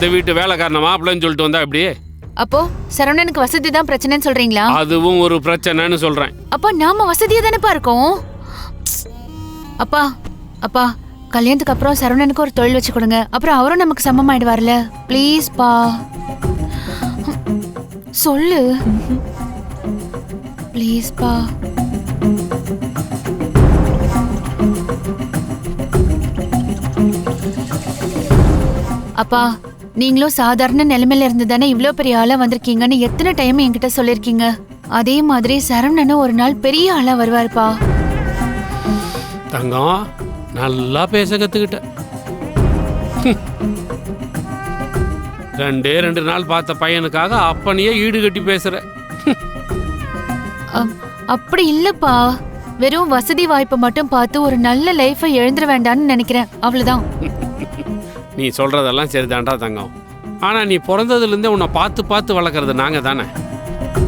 இந்த வீட்டு வேலைக்காரன மாப்பிள்ளைன்னு சொல்லிட்டு வந்தா எப்படி? அப்போ சரவணனுக்கு வசதி தான் பிரச்சனைன்னு சொல்றீங்களா? அதுவும் ஒரு பிரச்சனைன்னு சொல்றேன். அப்பா நாம வசதியா தானேப்பா இருக்கோம். அப்பா அப்பா கல்யாணத்துக்கு அப்புறம் சரவணனுக்கு ஒரு தொழில் வச்சு கொடுங்க. அப்புறம் அவரும் நமக்கு சமமாயிடுவார்ல. ப்ளீஸ் பா சொல்லு. ப்ளீஸ் பா. அப்பா நீங்களும் சாதாரண நிலைமையில இருந்து தானே இவ்ளோ பெரிய ஆளா வந்திருக்கீங்கன்னு எத்தனை டைம் என்கிட்ட சொல்லிருக்கீங்க. அதே மாதிரி சரவணனும் ஒரு நாள் பெரிய ஆளா வருவாருப்பா. தங்கம் நல்லா பேச கத்துக்கிட்ட. 2 நாள் பார்த்த பையனுக்காக அப்பனையே ஈடு கட்டி பேசுற. அப்படி இல்லப்பா, வெறும் வசதி வாய்ப்பை மட்டும் பார்த்து ஒரு நல்ல லைஃபை எழுந்துட வேண்டாம்னு நினைக்கிறேன், அவ்வளவுதான். நீ சொல்றதெல்லாம் சரிதான்டா தங்கம். ஆனா நீ பிறந்ததுல இருந்தே உன்னை பார்த்து பார்த்து வளர்க்கறது நாங்க தானே.